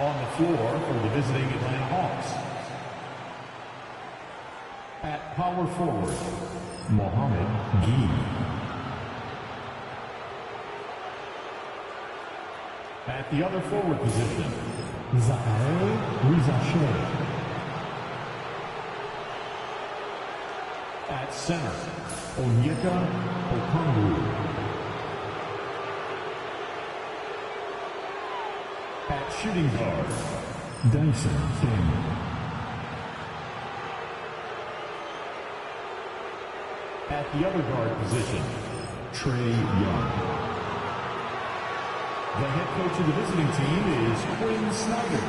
On the floor for the visiting Atlanta Hawks. At power forward, Mohamed Gee. At the other forward position, Zahare Rizache. At center, Onyeka Okongwu. At shooting guard, Dyson King. At the other guard position, Trae Young. The head coach of the visiting team is Quinn Snyder.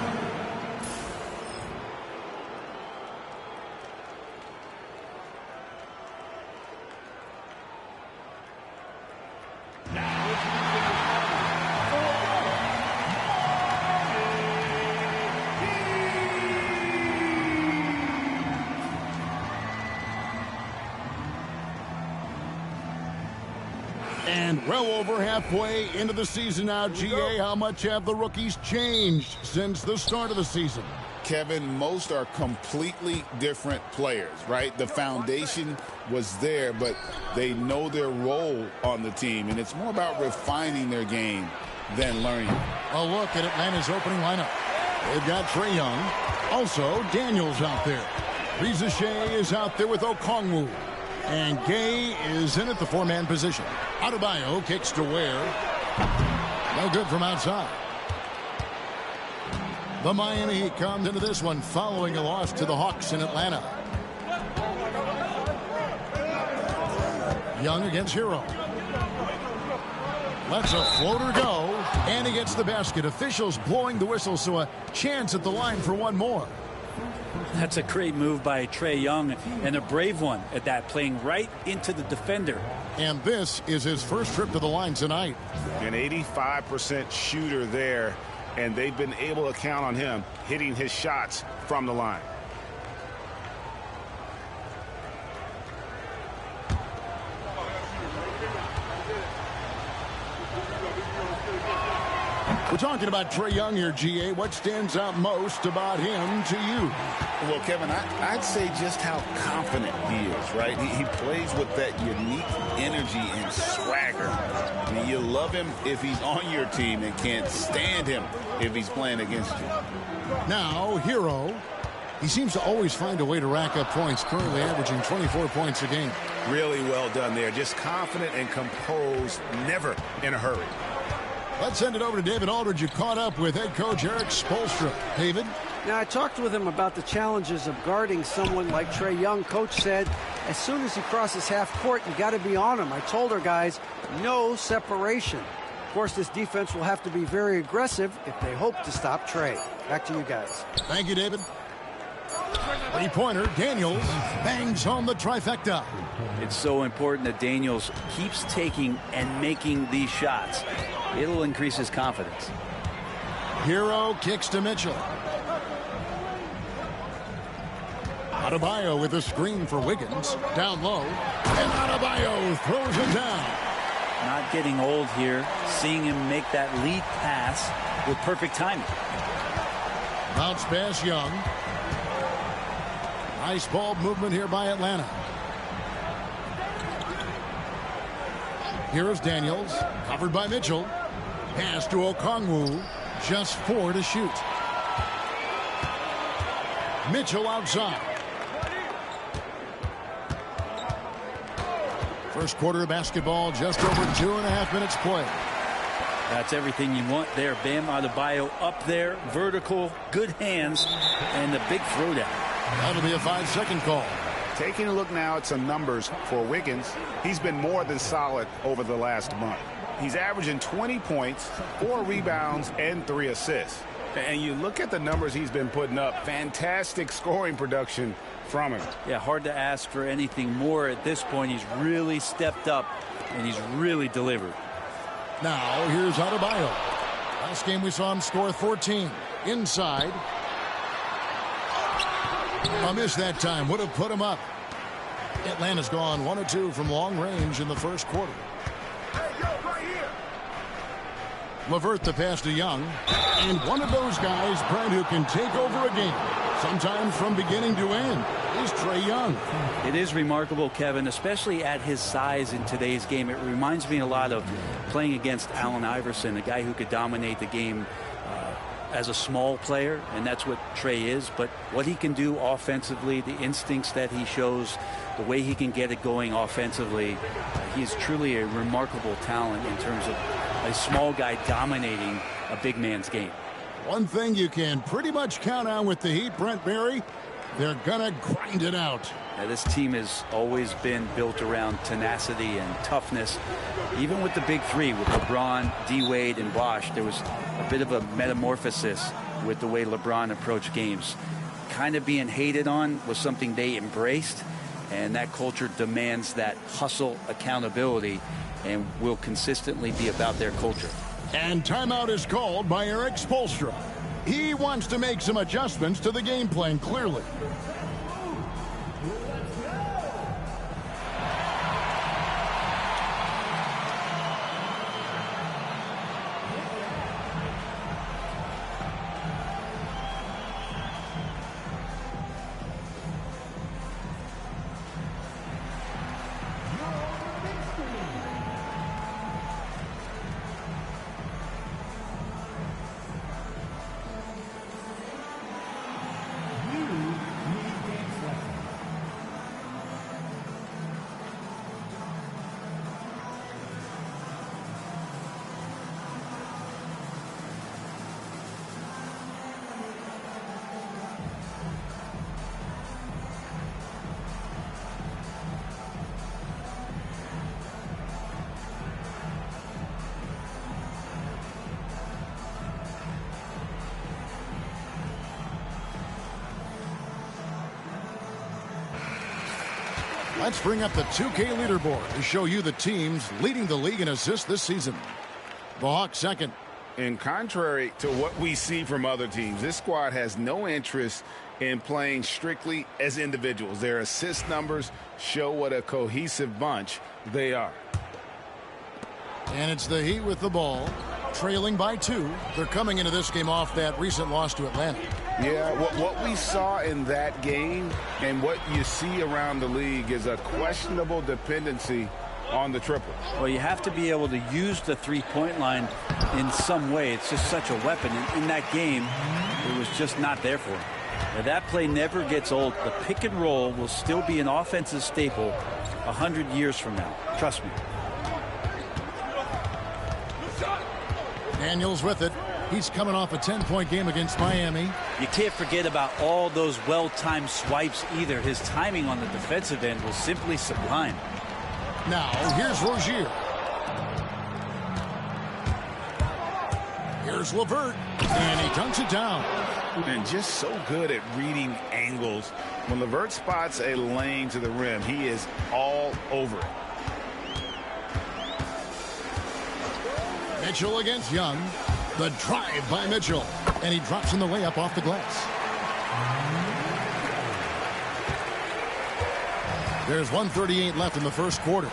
And well over halfway into the season now, GA, how much have the rookies changed since the start of the season? Kevin, most are completely different players, right? The foundation was there, but they know their role on the team, and it's more about refining their game than learning. A look at Atlanta's opening lineup. They've got Trae Young. Also, Daniels out there. Rizache is out there with Okongwu. And Gay is in at the four-man position. Adebayo kicks to Ware. No good from outside. The Miami Heat comes into this one following a loss to the Hawks in Atlanta. Young against Hero. Lets a floater go, and he gets the basket. Officials blowing the whistle, so a chance at the line for one more. That's a great move by Trae Young, and a brave one at that, playing right into the defender. And this is his first trip to the line tonight. An 85% shooter there, and they've been able to count on him hitting his shots from the line. We're talking about Trae Young here, GA. What stands out most about him to you? Well, Kevin, I'd say just how confident he is, right? He plays with that unique energy and swagger. I mean, you love him if he's on your team and can't stand him if he's playing against you. Now, Hero. He seems to always find a way to rack up points, currently averaging 24 points a game. Really well done there. Just confident and composed, never in a hurry. Let's send it over to David Aldridge, who caught up with head coach Eric Spoelstra. David? Now, I talked with him about the challenges of guarding someone like Trae Young. Coach said, as soon as he crosses half court, you got to be on him. I told our guys, no separation. Of course, this defense will have to be very aggressive if they hope to stop Trae. Back to you guys. Thank you, David. Three-pointer, Daniels bangs home the trifecta. It's so important that Daniels keeps taking and making these shots. It'll increase his confidence. Hero kicks to Mitchell. Adebayo with a screen for Wiggins. Down low. And Adebayo throws it down. Not getting old here. Seeing him make that lead pass with perfect timing. Bounce pass Young. Nice ball movement here by Atlanta. Here's Daniels. Covered by Mitchell. Pass to Okongwu. Just 4 to shoot. Mitchell outside. First quarter of basketball, just over 2.5 minutes play. That's everything you want there. Bam Adebayo up there, vertical, good hands, and the big throwdown. That'll be a 5-second call. Taking a look now at some numbers for Wiggins, he's been more than solid over the last month. He's averaging 20 points, 4 rebounds, and 3 assists. And you look at the numbers he's been putting up, fantastic scoring production from him. Yeah, hard to ask for anything more at this point. He's really stepped up, and he's really delivered. Now, here's Adebayo. Last game we saw him score 14. Inside. A miss that time. Would have put him up. Atlanta's gone 1 of 2 from long range in the first quarter. LeVert the pass to Young. And one of those guys, Brent, who can take over a game, sometimes from beginning to end, is Trae Young. It is remarkable, Kevin, especially at his size in today's game. It reminds me a lot of playing against Allen Iverson, a guy who could dominate the game as a small player, and that's what Trae is. But what he can do offensively, the instincts that he shows, the way he can get it going offensively, he's truly a remarkable talent in terms of a small guy dominating a big man's game. One thing you can pretty much count on with the Heat, Brent Barry, they're gonna grind it out. Now, this team has always been built around tenacity and toughness. Even with the big three, with LeBron, D-Wade, and Bosh, there was a bit of a metamorphosis with the way LeBron approached games. Kind of being hated on was something they embraced, and that culture demands that hustle, accountability, and will consistently be about their culture. And timeout is called by Eric Spoelstra. He wants to make some adjustments to the game plan, clearly. Let's bring up the 2K leaderboard to show you the teams leading the league in assists this season. The Hawks second. And contrary to what we see from other teams, this squad has no interest in playing strictly as individuals. Their assist numbers show what a cohesive bunch they are. And it's the Heat with the ball, trailing by 2. They're coming into this game off that recent loss to Atlanta. Yeah, what we saw in that game and what you see around the league is a questionable dependency on the triple. Well, you have to be able to use the three-point line in some way. It's just such a weapon. In that game, it was just not there for him. Now, that play never gets old. The pick and roll will still be an offensive staple 100 years from now. Trust me. Daniels with it. He's coming off a 10-point game against Miami. You can't forget about all those well-timed swipes either. His timing on the defensive end was simply sublime. Now, here's Rozier. Here's LeVert, and he dunks it down. And just so good at reading angles. When LeVert spots a lane to the rim, he is all over it. Mitchell against Young. The drive by Mitchell, and he drops in the layup off the glass. There's 1:38 left in the first quarter.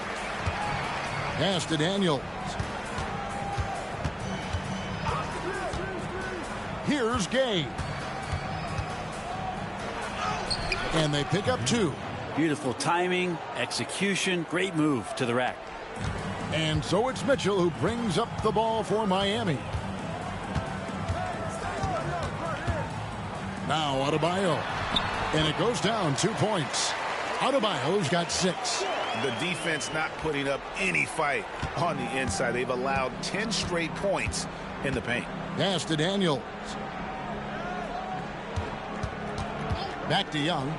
Pass to Daniels. Here's Gay. And they pick up 2. Beautiful timing, execution, great move to the rack. And so it's Mitchell who brings up the ball for Miami. Now Adebayo. And it goes down 2 points. Adebayo's got 6. The defense not putting up any fight on the inside. They've allowed 10 straight points in the paint. Pass to Daniels. Back to Young.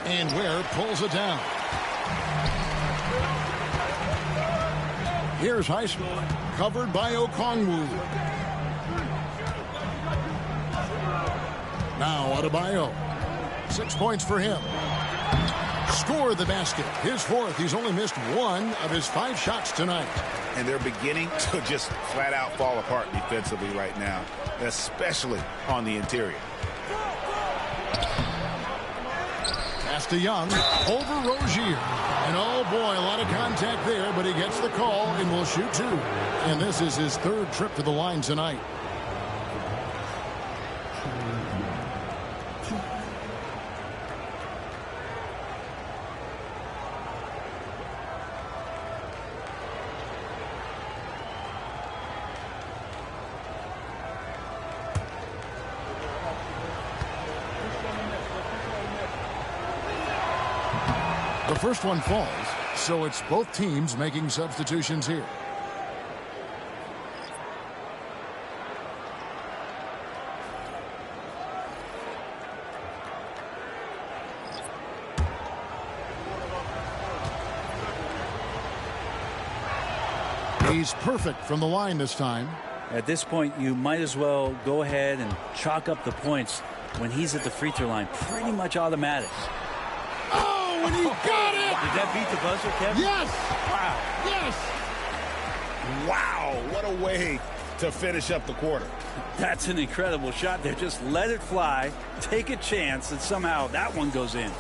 And Ware pulls it down. Here's Highsmith, covered by Okongwu. Now Adebayo. 6 points for him. Score the basket. His 4th. He's only missed 1 of his 5 shots tonight. And they're beginning to just flat out fall apart defensively right now, especially on the interior. Pass to Young. Over Rozier. And oh boy, a lot of contact there, but he gets the call and will shoot two. And this is his third trip to the line tonight. The first one falls, so it's both teams making substitutions here. He's perfect from the line this time. At this point, you might as well go ahead and chalk up the points when he's at the free throw line. Pretty much automatic. Oh, and he got it! Did that beat the buzzer, Kevin? Yes! Wow. Yes! Wow, what a way to finish up the quarter. That's an incredible shot there. Just let it fly, take a chance, and somehow that one goes in.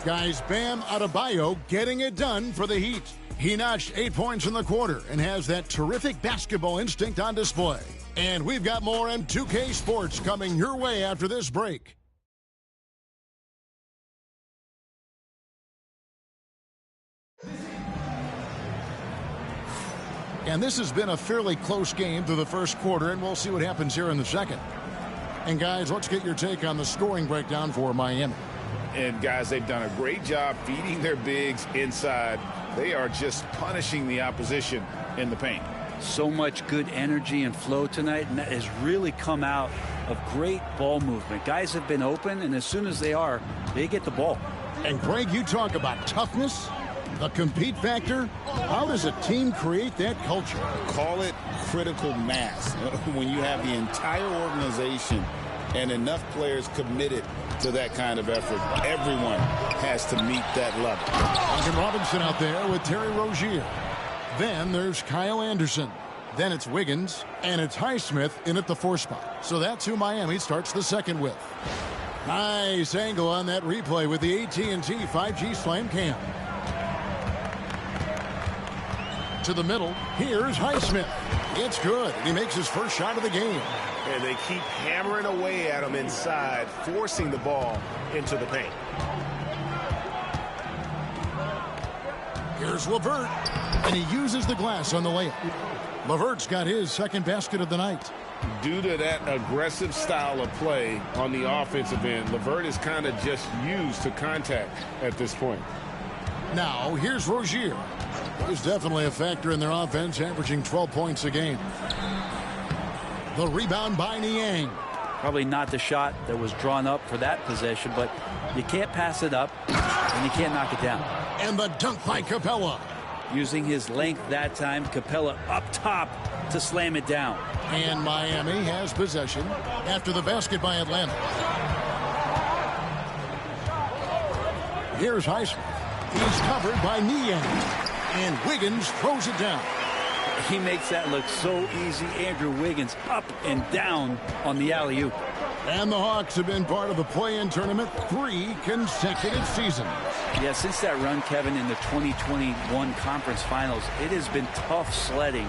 Guys, Bam Adebayo getting it done for the Heat. He notched 8 points in the quarter and has that terrific basketball instinct on display. And we've got more M2K Sports coming your way after this break. And this has been a fairly close game through the first quarter, and we'll see what happens here in the second. And guys, let's get your take on the scoring breakdown for Miami. And guys, they've done a great job feeding their bigs inside. They are just punishing the opposition in the paint. So much good energy and flow tonight, and that has really come out of great ball movement. Guys have been open, and as soon as they are, they get the ball. And Greg, you talk about toughness, the compete factor. How does a team create that culture? Call it critical mass. When you have the entire organization and enough players committed to that kind of effort, everyone has to meet that level. Duncan Robinson out there with Terry Rozier. Then there's Kyle Anderson. Then it's Wiggins, and it's Highsmith in at the 4 spot. So that's who Miami starts the second with. Nice angle on that replay with the AT&T 5G Slam Cam. To the middle, here's Highsmith. It's good. He makes his first shot of the game. And they keep hammering away at him inside, forcing the ball into the paint. Here's LeVert, and he uses the glass on the layup. LeVert's got his second basket of the night. Due to that aggressive style of play on the offensive end, LeVert is kind of just used to contact at this point. Now, here's Rozier. He's definitely a factor in their offense, averaging 12 points a game. The rebound by Niang. Probably not the shot that was drawn up for that possession, but you can't pass it up, and you can't knock it down. And the dunk by Capella. Using his length that time, Capella up top to slam it down. And Miami has possession after the basket by Atlanta. Here's Highsmith. He's covered by Niang. And Wiggins throws it down. He makes that look so easy. Andrew Wiggins up and down on the alley-oop. And the Hawks have been part of the play-in tournament 3 consecutive seasons. Yeah, since that run, Kevin, in the 2021 conference finals, it has been tough sledding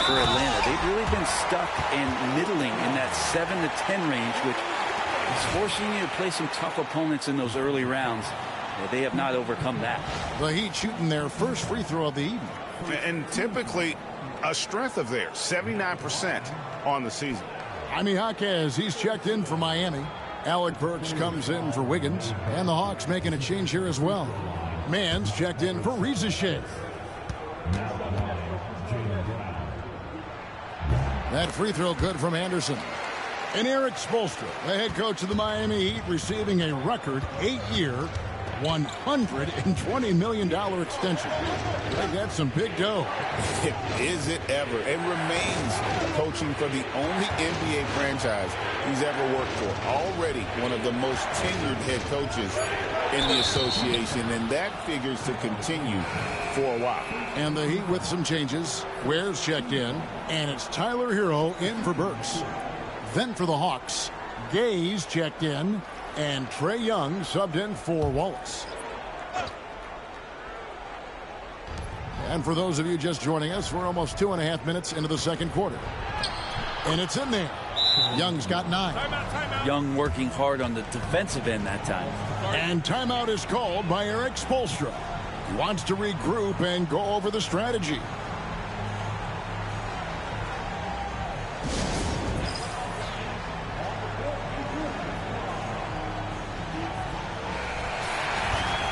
for Atlanta. They've really been stuck and middling in that 7 to 10 range, which is forcing you to play some tough opponents in those early rounds. They have not overcome that. The Heat shooting their first free throw of the evening. And typically a strength of theirs, 79% on the season. Jaime Jaquez, he's checked in for Miami. Alec Burks comes in for Wiggins. And the Hawks making a change here as well. Mann's checked in for Reza Shea. That free throw good from Anderson. And Eric Spoelstra, the head coach of the Miami Heat, receiving a record 8-year, $120 million extension. I think that's some big dough. Is it ever? And remains coaching for the only NBA franchise he's ever worked for. Already one of the most tenured head coaches in the association, and that figures to continue for a while. And the Heat with some changes. Ware's checked in, and it's Tyler Hero in for Burks. Then for the Hawks, Gay's checked in, And Trae Young subbed in for Wallace. And for those of you just joining us, we're almost 2.5 minutes into the second quarter. And it's in there. Young's got 9. Young working hard on the defensive end that time. And timeout is called by Eric Spoelstra. He wants to regroup and go over the strategy.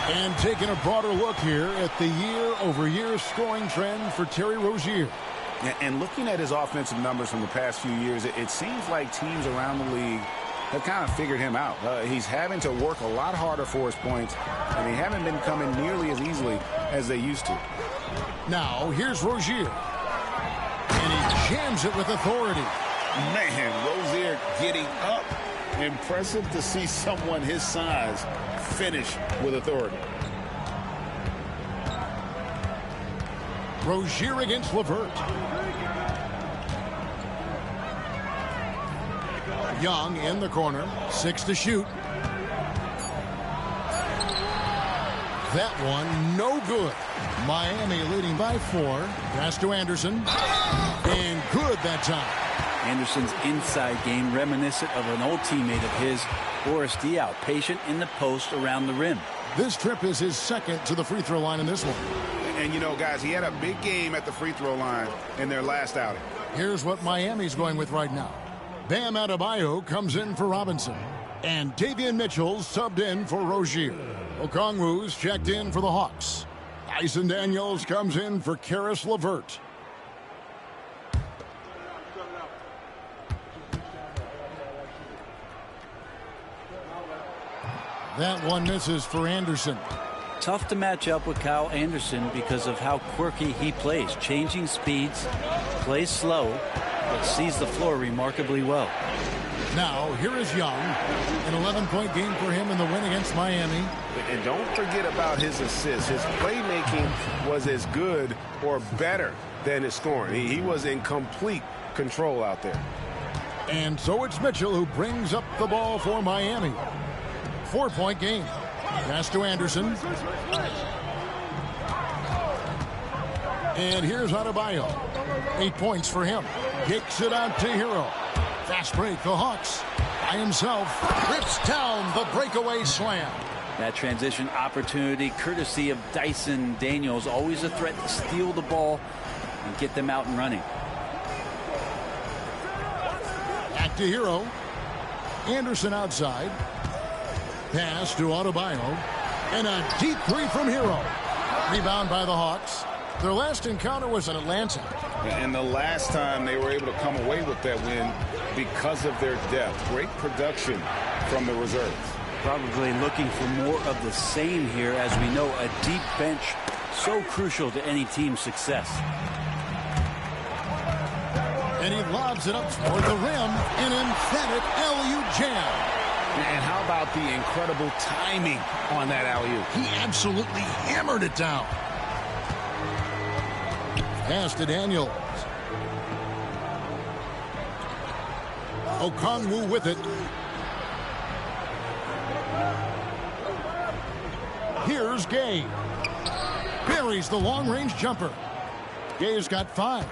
And taking a broader look here at the year-over-year scoring trend for Terry Rozier. And looking at his offensive numbers from the past few years, it seems like teams around the league have kind of figured him out. He's having to work a lot harder for his points, and they haven't been coming nearly as easily as they used to. Now, here's Rozier. And he jams it with authority. Man, Rozier getting up. Impressive to see someone his size finish with authority. Rozier against LeVert. Young in the corner. 6 to shoot. That one no good. Miami leading by 4. Pass to Anderson. And good that time. Anderson's inside game reminiscent of an old teammate of his, Boris Diaw, patient in the post around the rim. This trip is his second to the free throw line in this one. And, you know, guys, he had a big game at the free throw line in their last outing. Here's what Miami's going with right now. Bam Adebayo comes in for Robinson. And Davion Mitchell subbed in for Rozier. Okongwu's checked in for the Hawks. Dyson Daniels comes in for Karis LeVert. That one misses for Anderson. Tough to match up with Kyle Anderson because of how quirky he plays. Changing speeds, plays slow, but sees the floor remarkably well. Now, here is Young. An 11-point game for him in the win against Miami. And don't forget about his assists. His playmaking was as good or better than his scoring. He was in complete control out there. And so it's Mitchell who brings up the ball for Miami. 4-point game. Pass to Anderson. And here's Adebayo. 8 points for him. Kicks it out to Hero. Fast break, the Hawks. By himself. Rips down the breakaway slam. That transition opportunity, courtesy of Dyson Daniels. Always a threat to steal the ball and get them out and running. Back to Hero. Anderson outside. Pass to Adebayo. And a deep three from Hero. Rebound by the Hawks. Their last encounter was in Atlanta. And the last time they were able to come away with that win because of their depth. Great production from the reserves. Probably looking for more of the same here. As we know, a deep bench so crucial to any team's success. And he lobs it up toward the rim. An emphatic LU jam. And how about the incredible timing on that alley-oop? He absolutely hammered it down. Pass to Daniels. Okongwu with it. Here's Gay. Buries the long-range jumper. Gay's got 5.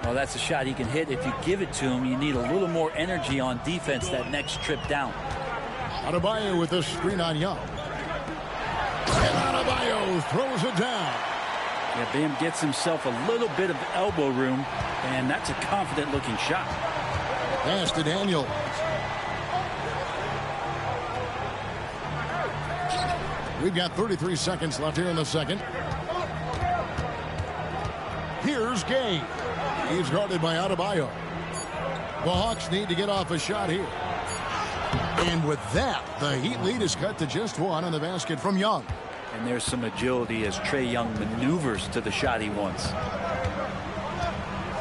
Well, that's a shot he can hit. If you give it to him, you need a little more energy on defense that next trip down. Adebayo with a screen on Young. And Adebayo throws it down. Yeah, Bam gets himself a little bit of elbow room, and that's a confident-looking shot. Pass to Daniels. We've got 33 seconds left here in the second. Here's Gay. He's guarded by Adebayo. The Hawks need to get off a shot here. And with that, the Heat lead is cut to just 1 on the basket from Young. And there's some agility as Trae Young maneuvers to the shot he wants.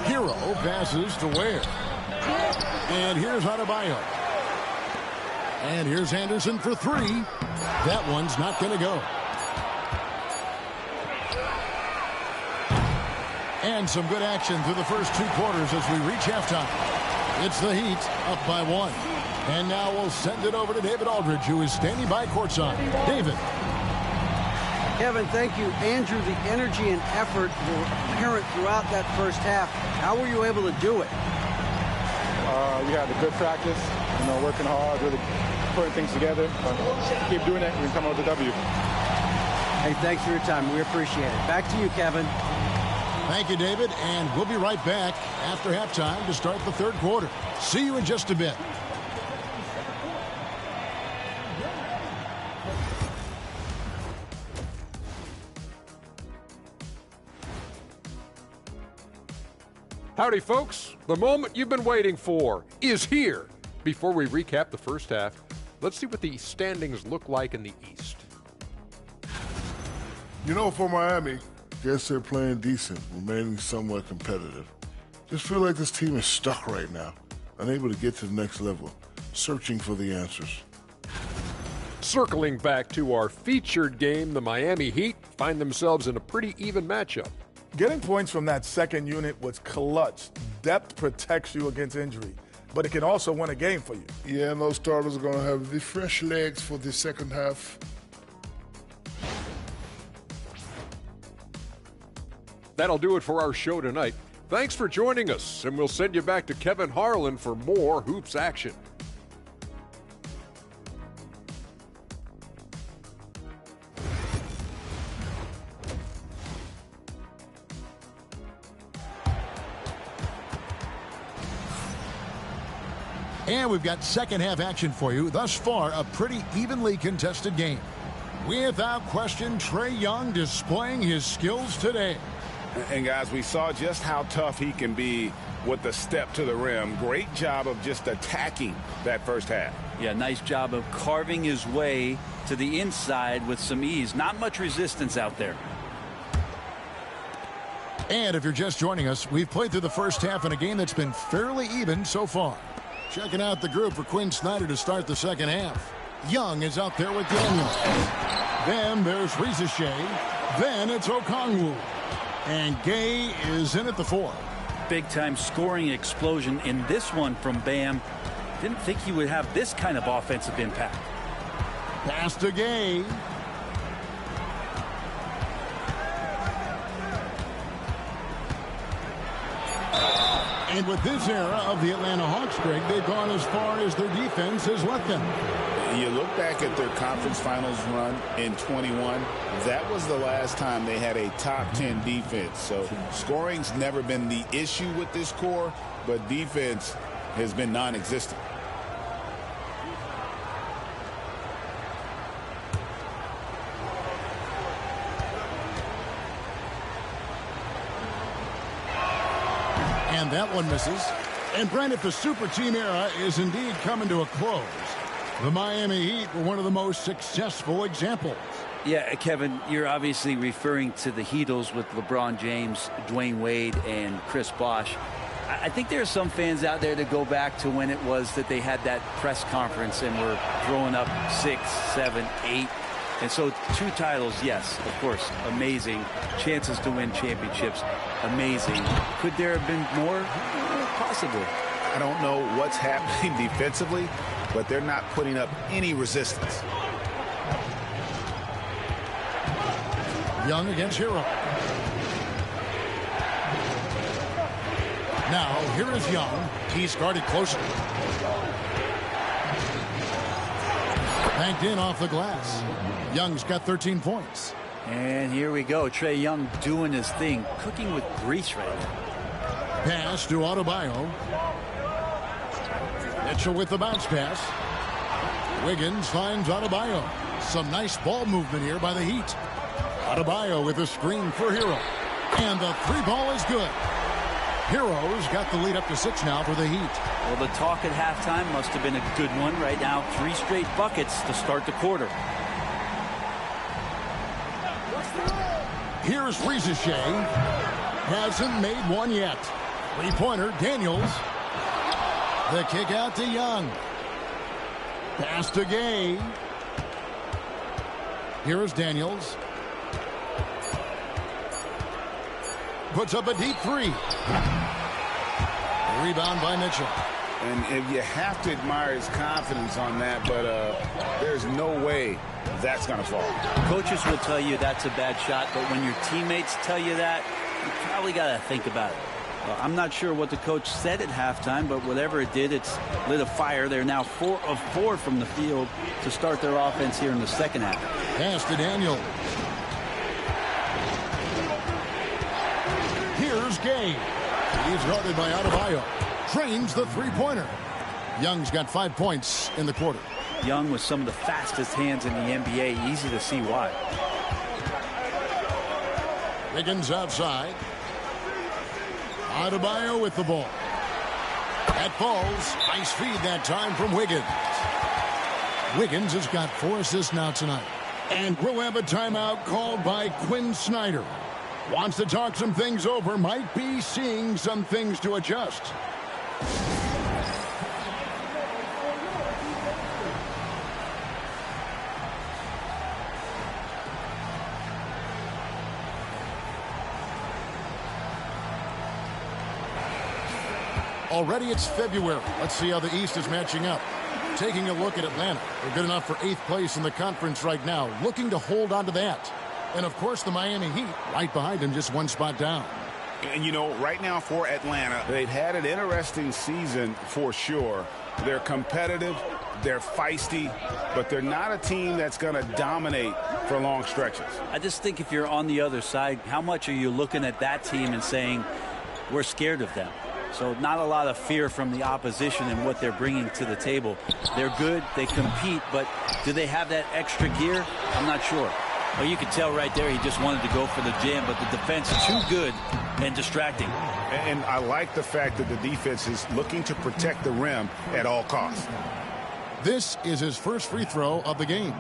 Hero passes to Ware. And here's Adebayo. And here's Anderson for 3. That one's not going to go. And some good action through the first 2 quarters as we reach halftime. It's the Heat up by 1. And now we'll send it over to David Aldridge, who is standing by courtside. David. Kevin, thank you. Andrew, the energy and effort were apparent throughout that first half. How were you able to do it? We had a good practice, working hard, really putting things together. Keep doing it, we can come out with a W. Hey, thanks for your time. We appreciate it. Back to you, Kevin. Thank you, David, and we'll be right back after halftime to start the third quarter. See you in just a bit. Howdy, folks. The moment you've been waiting for is here. Before we recap the first half, let's see what the standings look like in the East. For Miami, guess they're playing decent, remaining somewhat competitive. Just feel like this team is stuck right now, unable to get to the next level, searching for the answers. Circling back to our featured game, the Miami Heat find themselves in a pretty even matchup. Getting points from that second unit was clutch. Depth protects you against injury, but it can also win a game for you. Yeah, and those starters are going to have the fresh legs for the second half. That'll do it for our show tonight. Thanks for joining us, and we'll send you back to Kevin Harlan for more Hoops action. And we've got second half action for you. Thus far, a pretty evenly contested game. Without question, Trae Young displaying his skills today. And guys, we saw just how tough he can be with the step to the rim. Great job of just attacking that first half. Yeah, nice job of carving his way to the inside with some ease. Not much resistance out there. And if you're just joining us, we've played through the first half in a game that's been fairly even so far. Checking out the group for Quinn Snyder to start the second half. Young is out there with Daniels. Then there's Reza Shea. Then it's Okongwu. And Gay is in at the 4. Big-time scoring explosion in this one from Bam. Didn't think he would have this kind of offensive impact. Pass to Gay. And with this era of the Atlanta Hawks, Greg, they've gone as far as their defense has let them. You look back at their conference finals run in 21, that was the last time they had a top 10 defense. So scoring's never been the issue with this core, but defense has been non-existent. And that one misses. And Brandon, the super team era is indeed coming to a close. The Miami Heat were one of the most successful examples. Yeah, Kevin, you're obviously referring to the Heatles with LeBron James, Dwayne Wade, and Chris Bosh. I think there are some fans out there that go back to when it was that they had that press conference and were throwing up 6, 7, 8. And so 2 titles, yes, of course, amazing. Chances to win championships, amazing. Could there have been more? Possibly. I don't know what's happening defensively, but they're not putting up any resistance. Young against Hero. Now, here is Young. He's guarded closely. Banked in off the glass. Young's got 13 points. And here we go. Trae Young doing his thing. Cooking with grease right now. Pass to Adebayo. Mitchell with the bounce pass. Wiggins finds Adebayo. Some nice ball movement here by the Heat. Adebayo with a screen for Hero. And the 3-ball is good. Hero's got the lead up to 6 now for the Heat. Well, the talk at halftime must have been a good one. Right now, 3 straight buckets to start the quarter. Here's Reza Shea. Hasn't made one yet. 3-pointer, Daniels. The kick out to Young. Pass to Gay. Here's Daniels. Puts up a deep 3. Rebound by Mitchell. And if you have to admire his confidence on that, but there's no way that's going to fall. Coaches will tell you that's a bad shot, but when your teammates tell you that, you probably got to think about it. I'm not sure what the coach said at halftime, but whatever it did, it's lit a fire. They're now 4 of 4 from the field to start their offense here in the second half. Pass to Daniels. Here's Gay. He's guarded by Adebayo. Trains the three-pointer. Young's got 5 points in the quarter. Young with some of the fastest hands in the NBA. Easy to see why. Wiggins outside. Adebayo with the ball. That falls. Nice feed that time from Wiggins. Wiggins has got 4 assists now tonight. And we'll have a timeout called by Quinn Snyder. Wants to talk some things over. Might be seeing some things to adjust. Already it's February. Let's see how the East is matching up. Taking a look at Atlanta. They're good enough for 8th place in the conference right now. Looking to hold on to that. And, of course, the Miami Heat right behind them, just 1 spot down. And, you know, right now for Atlanta, they've had an interesting season for sure. They're competitive, they're feisty, but they're not a team that's going to dominate for long stretches. I just think if you're on the other side, how much are you looking at that team and saying, we're scared of them? So not a lot of fear from the opposition and what they're bringing to the table. They're good, they compete, but do they have that extra gear? I'm not sure. Well, you could tell right there he just wanted to go for the jam, but the defense is too good and distracting. And I like the fact that the defense is looking to protect the rim at all costs. This is his first free throw of the game.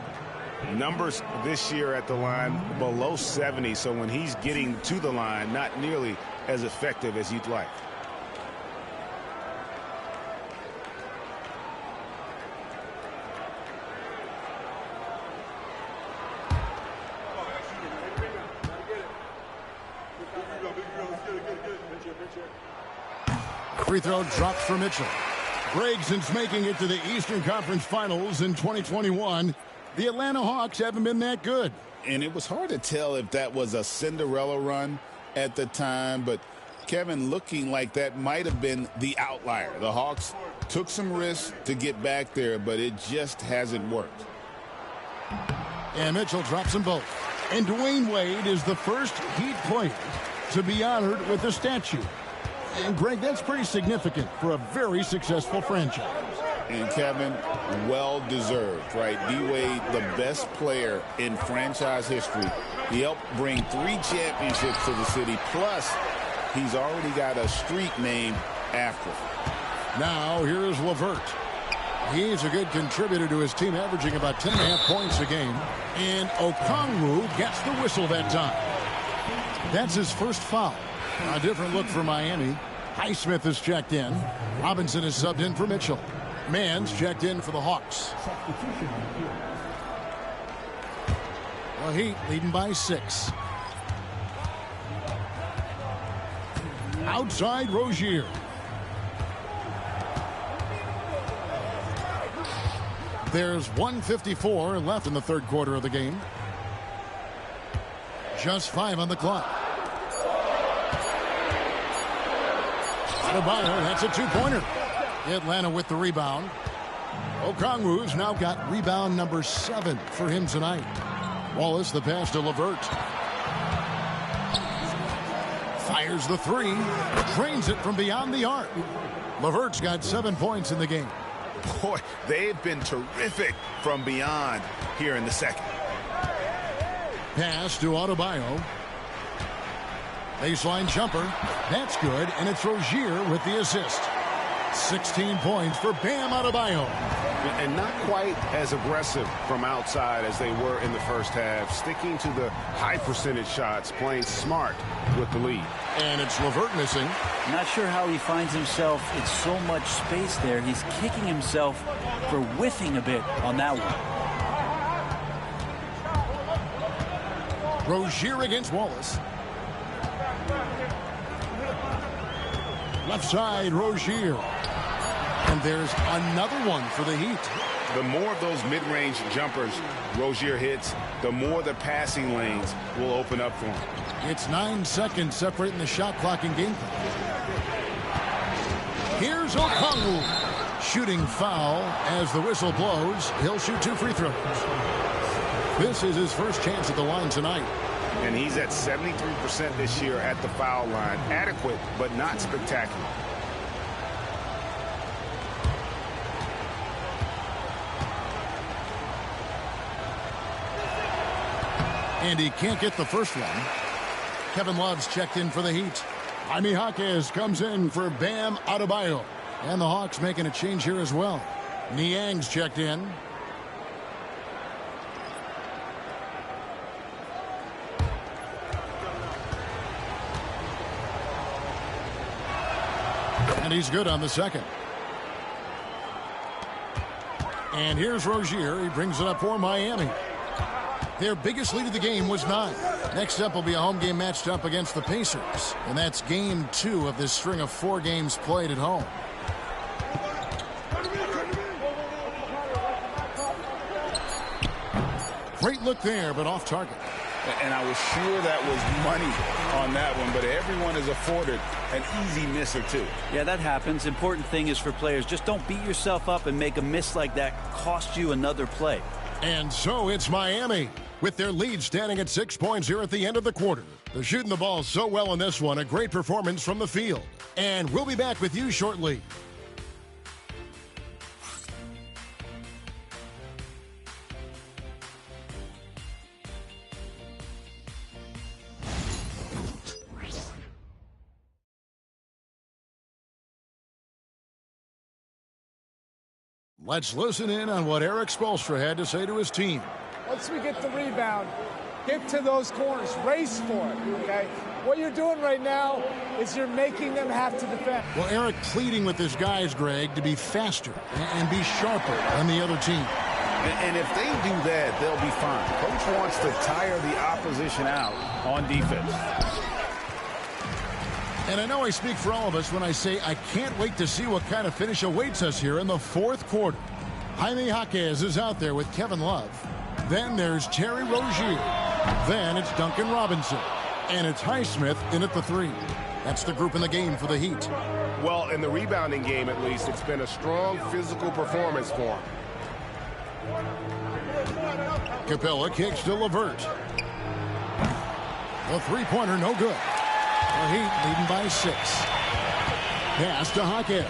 Numbers this year at the line below 70, so when he's getting to the line, not nearly as effective as you'd like. Free throw drops for Mitchell. Greg, since making it to the Eastern Conference Finals in 2021, the Atlanta Hawks haven't been that good. And it was hard to tell if that was a Cinderella run at the time, but Kevin, looking like that might have been the outlier. The Hawks took some risks to get back there, but it just hasn't worked. And Mitchell drops them both. And Dwayne Wade is the first Heat player to be honored with a statue. And, Greg, that's pretty significant for a very successful franchise. And, Kevin, well-deserved, right? D-Wade, the best player in franchise history. He helped bring 3 championships to the city, plus he's already got a street named after him. Now, here's LeVert. He's a good contributor to his team, averaging about 10.5 points a game. And Okongwu gets the whistle that time. That's his first foul. A different look for Miami. Highsmith is checked in. Robinson is subbed in for Mitchell. Mann's checked in for the Hawks. The Heat leading by 6. Outside Rozier. There's 1:54 left in the third quarter of the game. Just 5 on the clock. Adebayo, that's a 2-pointer. Atlanta with the rebound. Okongwu's now got rebound number 7 for him tonight. Wallace, the pass to LeVert. Fires the 3. Drains it from beyond the arc. LeVert's got 7 points in the game. Boy, they've been terrific from beyond here in the second. Pass to Adebayo. Baseline jumper. That's good, and it's Rozier with the assist. 16 points for Bam Adebayo. And not quite as aggressive from outside as they were in the first half. Sticking to the high percentage shots, playing smart with the lead. And it's LeVert missing. Not sure how he finds himself in so much space there. He's kicking himself for whiffing a bit on that one. Rozier against Wallace. Left side, Rozier. And there's another one for the Heat. The more of those mid-range jumpers Rozier hits, the more the passing lanes will open up for him. It's 9 seconds separating the shot clock and game clock. Here's Okongwu. Shooting foul as the whistle blows. He'll shoot 2 free throws. This is his first chance at the line tonight. And he's at 73% this year at the foul line. Adequate, but not spectacular. And he can't get the first one. Kevin Love's checked in for the Heat. Jaime Jaquez comes in for Bam Adebayo. And the Hawks making a change here as well. Niang's checked in. And he's good on the second. And here's Rozier. He brings it up for Miami. Their biggest lead of the game was 9. Next up will be a home game matched up against the Pacers. And that's game 2 of this string of 4 games played at home. Great look there, but off target. And I was sure that was money on that one, but everyone is afforded an easy miss or two. Yeah, that happens. Important thing is for players, just don't beat yourself up and make a miss like that cost you another play. And so it's Miami with their lead standing at 6 points here at the end of the quarter. They're shooting the ball so well in this one. A great performance from the field. And we'll be back with you shortly. Let's listen in on what Eric Spoelstra had to say to his team. Once we get the rebound, get to those corners, race for it, okay? What you're doing right now is you're making them have to defend. Well, Eric pleading with his guys, Greg, to be faster and be sharper than the other team. And if they do that, they'll be fine. Coach wants to tire the opposition out on defense. And I know I speak for all of us when I say I can't wait to see what kind of finish awaits us here in the fourth quarter. Jaime Jaquez is out there with Kevin Love. Then there's Terry Rozier. Then it's Duncan Robinson. And it's Highsmith in at the 3. That's the group in the game for the Heat. Well, in the rebounding game, at least, it's been a strong physical performance for him. Capella kicks to LeVert. The three-pointer no good. The Heat leading by 6. Pass to Jaquez.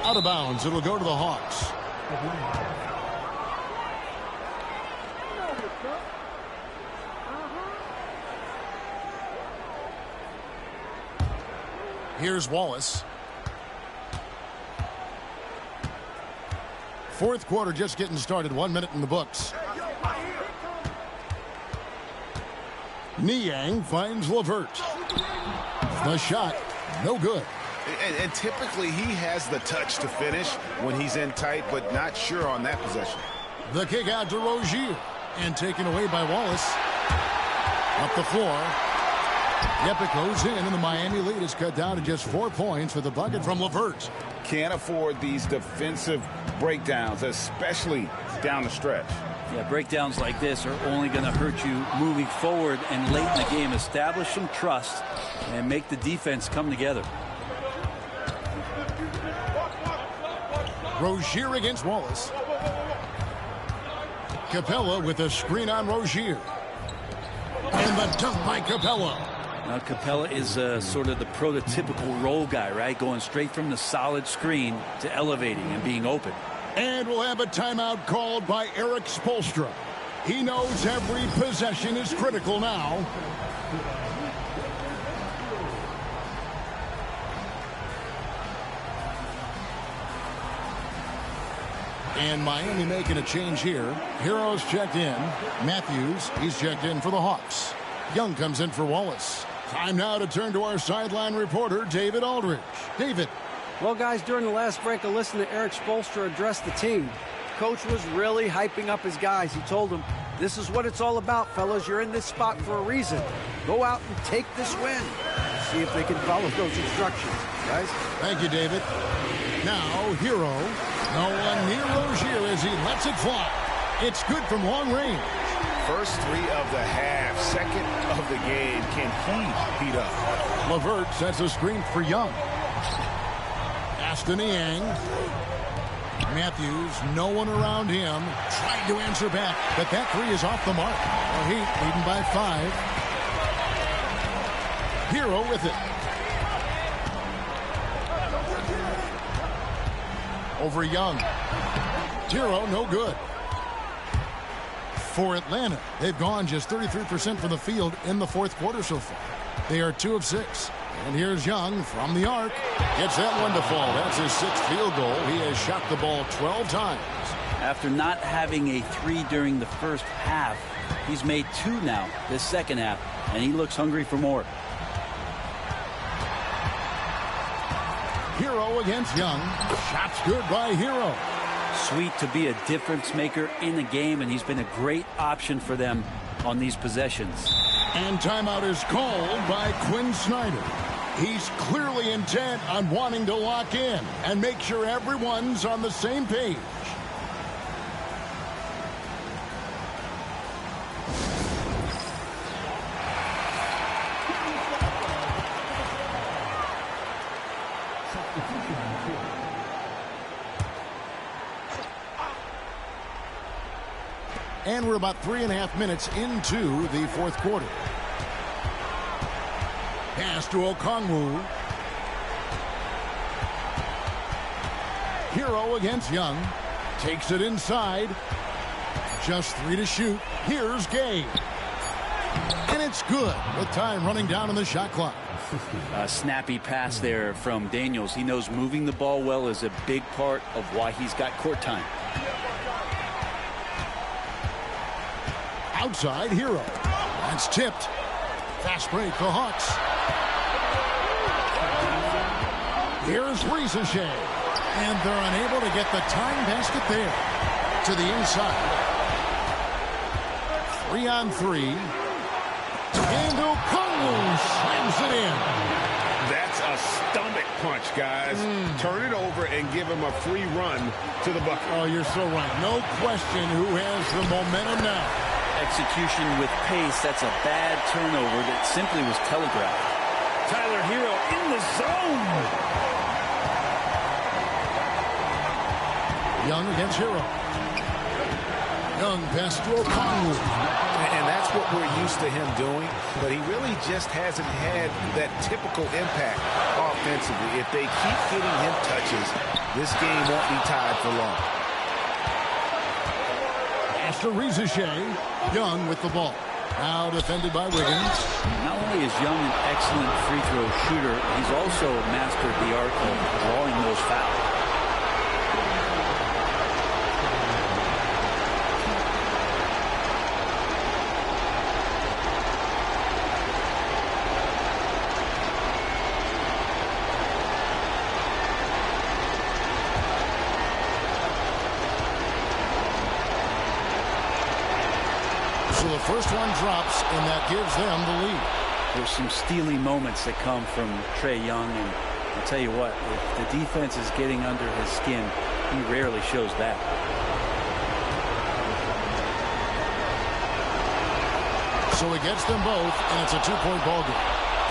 Out of bounds. It'll go to the Hawks. Here's Wallace. Fourth quarter just getting started. 1 minute in the books. Niang finds LeVert. The shot, no good. And typically he has the touch to finish when he's in tight, but not sure on that possession. The kick out to Rozier. And taken away by Wallace. Up the floor. Yep, it goes in, and the Miami lead is cut down to just 4 points with the bucket from LeVert. Can't afford these defensive breakdowns, especially down the stretch. Yeah, breakdowns like this are only going to hurt you moving forward and late in the game. Establish some trust and make the defense come together. Rozier against Wallace. Capella with a screen on Rozier. And the dunk by Capella. Now, Capella is sort of the prototypical role guy, right? Going straight from the solid screen to elevating and being open. And we'll have a timeout called by Eric Spoelstra. He knows every possession is critical now. And Miami making a change here. Heroes checked in. Matthews, he's checked in for the Hawks. Young comes in for Wallace. Time now to turn to our sideline reporter, David Aldridge. David. Well, guys, during the last break, I listened to Eric Spoelstra address the team. Coach was really hyping up his guys. He told them, this is what it's all about, fellas. You're in this spot for a reason. Go out and take this win. See if they can follow those instructions, guys. Thank you, David. Now, Hero. No one near Rozier as he lets it fly. It's good from long range. First 3 of the half, second of the game. Can he heat up? LeVert sets a screen for Young. Aston Yang. Matthews, no one around him. Tried to answer back, but that 3 is off the mark. The Heat leading by 5. Hero with it. Over Young. Hero, no good. For Atlanta, they've gone just 33% from the field in the fourth quarter so far. They are 2 of 6. And here's Young from the arc. Gets that one to fall. That's his 6th field goal. He has shot the ball 12 times. After not having a 3 during the first half, he's made 2 now this second half, and he looks hungry for more. Hero against Young. Shots good by Hero. Sweet to be a difference maker in the game, and he's been a great option for them on these possessions. And timeout is called by Quinn Snyder. He's clearly intent on wanting to lock in and make sure everyone's on the same page. And we're about 3.5 minutes into the fourth quarter. Pass to Okongwu. Hero against Young. Takes it inside. Just 3 to shoot. Here's Gay. And it's good with time running down on the shot clock. A snappy pass there from Daniels. He knows moving the ball well is a big part of why he's got court time. Outside, Hero. That's tipped. Fast break, the Hawks. Here's Ricochet. And they're unable to get the tying basket there. To the inside. 3 on 3. And Okongwu slams it in. That's a stomach punch, guys. Turn it over and give him a free run to the bucket. Oh, you're so right. No question who has the momentum now. Execution with pace. That's a bad turnover that simply was telegraphed. Tyler Hero in the zone. Young against Hero. Young pass to Okongwu. And that's what we're used to him doing, but he really just hasn't had that typical impact offensively. If they keep getting him touches, this game won't be tied for long. To Ricochet. Young with the ball. Now defended by Wiggins. Not only is Young an excellent free throw shooter, he's also mastered the art of drawing those fouls. So the first one drops, and that gives them the lead. There's some steely moments that come from Trae Young, and I'll tell you what, if the defense is getting under his skin, he rarely shows that. So he gets them both, and it's a 2-point ball game.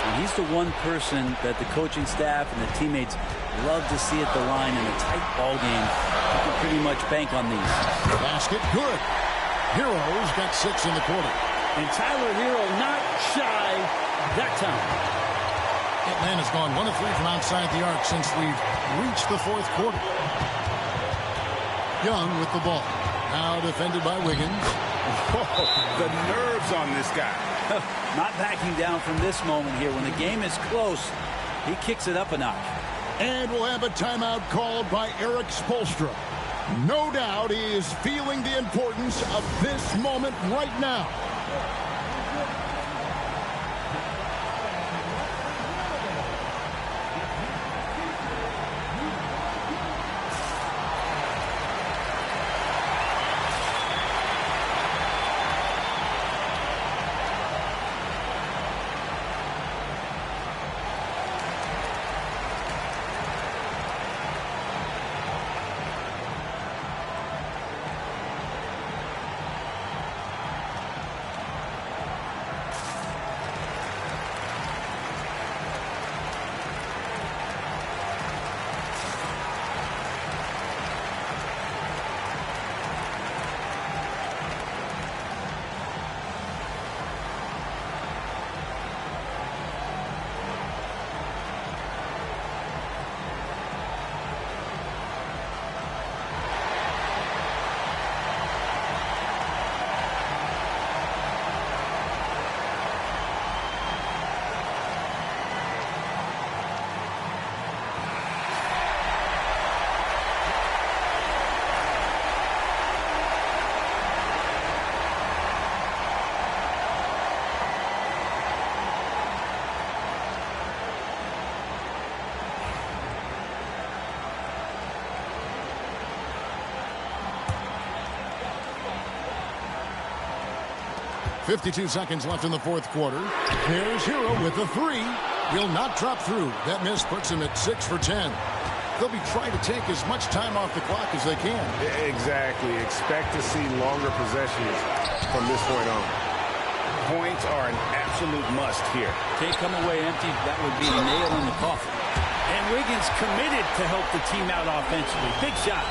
And he's the one person that the coaching staff and the teammates love to see at the line in a tight ball game. You can pretty much bank on these. Basket, good. Hero's got 6 in the quarter. And Tyler Hero not shy that time. Atlanta's gone 1 of 3 from outside the arc since we've reached the fourth quarter. Young with the ball. Now defended by Wiggins. Oh, the nerves on this guy. Not backing down from this moment here. When the game is close, he kicks it up a notch. And we'll have a timeout called by Eric Spoelstra. No doubt he is feeling the importance of this moment right now. 52 seconds left in the fourth quarter. Here's Hero with a three. Will not drop through. That miss puts him at 6 for 10. They'll be trying to take as much time off the clock as they can. Exactly. Expect to see longer possessions from this point on. Points are an absolute must here. Can't come away empty. That would be a nail in the coffin. And Wiggins committed to help the team out offensively. Big shot.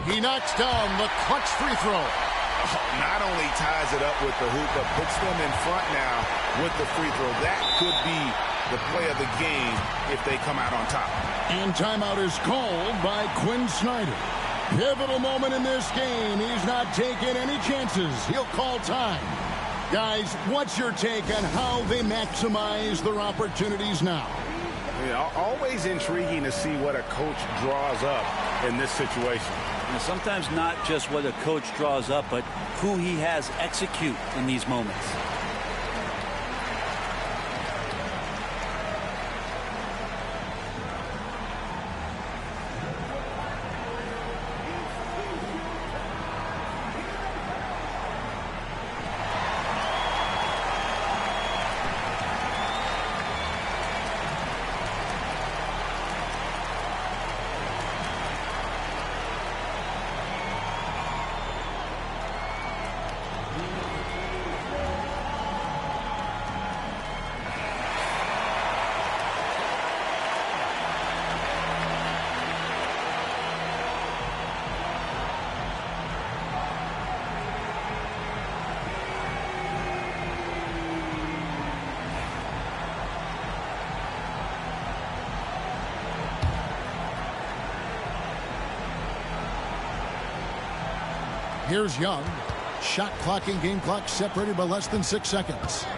He knocks down the clutch free throw. Not only ties it up with the hoop, but puts them in front now with the free throw. That could be the play of the game if they come out on top. And timeout is called by Quinn Snyder. Pivotal moment in this game. He's not taking any chances. He'll call time. Guys, what's your take on how they maximize their opportunities now? Yeah, always intriguing to see what a coach draws up in this situation. And sometimes not just what a coach draws up, but who he has execute in these moments. Here's Young. Shot clock and game clock separated by less than 6 seconds.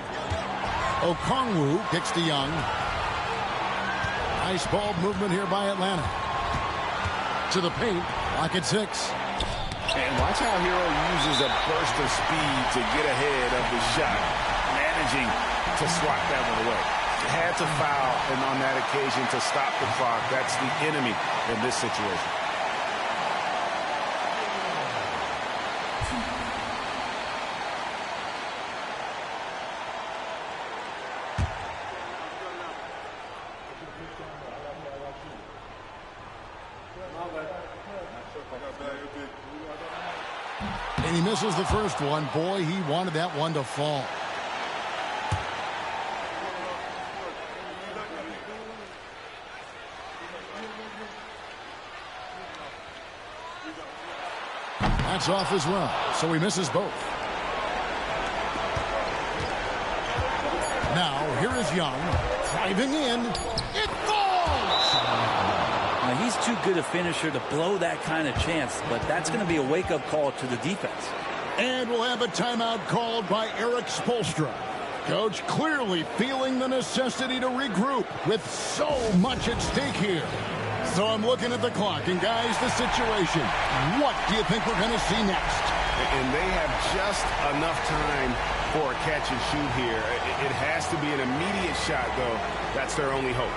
Okongwu kicks to Young. Nice ball movement here by Atlanta. To the paint. Clock at 6. And watch how Hero uses a burst of speed to get ahead of the shot. Managing to swat that one away. Had to foul, and on that occasion to stop the clock. That's the enemy in this situation. And he misses the first one. Boy, he wanted that one to fall. That's off as well, so he misses both. Now, here is Young, driving in. It falls! Now, he's too good a finisher to blow that kind of chance, but that's going to be a wake-up call to the defense. And we'll have a timeout called by Eric Spoelstra. Coach clearly feeling the necessity to regroup with so much at stake here. So I'm looking at the clock, and guys, the situation. What do you think we're going to see next? And they have just enough time for a catch and shoot here. It has to be an immediate shot, though. That's their only hope.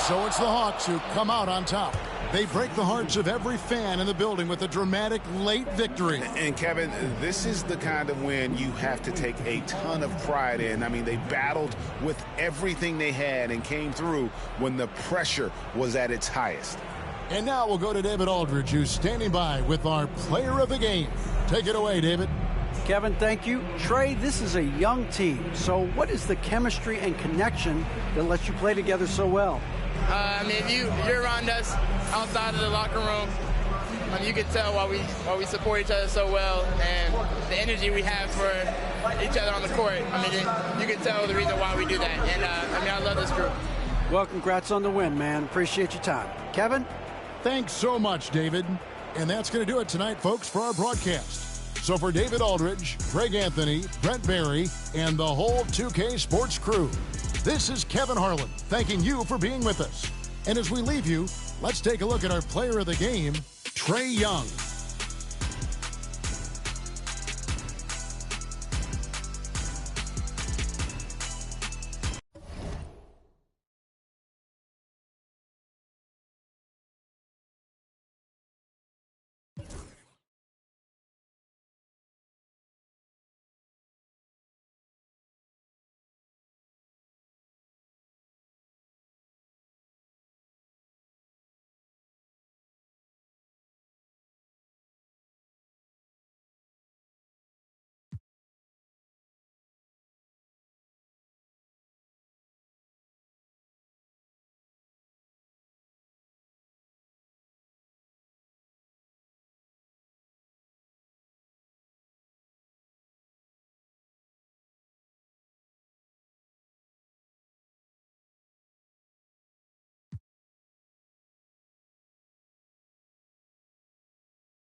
So it's the Hawks who come out on top. They break the hearts of every fan in the building with a dramatic late victory. And Kevin, this is the kind of win you have to take a ton of pride in. I mean, they battled with everything they had and came through when the pressure was at its highest. And now we'll go to David Aldridge, who's standing by with our player of the game. Take it away, David. Kevin, thank you. Trey, this is a young team. So what is the chemistry and connection that lets you play together so well? I mean, if you're around us outside of the locker room, you can tell why we support each other so well and the energy we have for each other on the court. I mean, you can tell the reason why we do that. And, I love this group. Well, congrats on the win, man. Appreciate your time. Kevin? Thanks so much, David. And that's going to do it tonight, folks, for our broadcast. So for David Aldridge, Greg Anthony, Brent Barry, and the whole 2K Sports crew, this is Kevin Harlan thanking you for being with us. And as we leave you, let's take a look at our player of the game, Trae Young.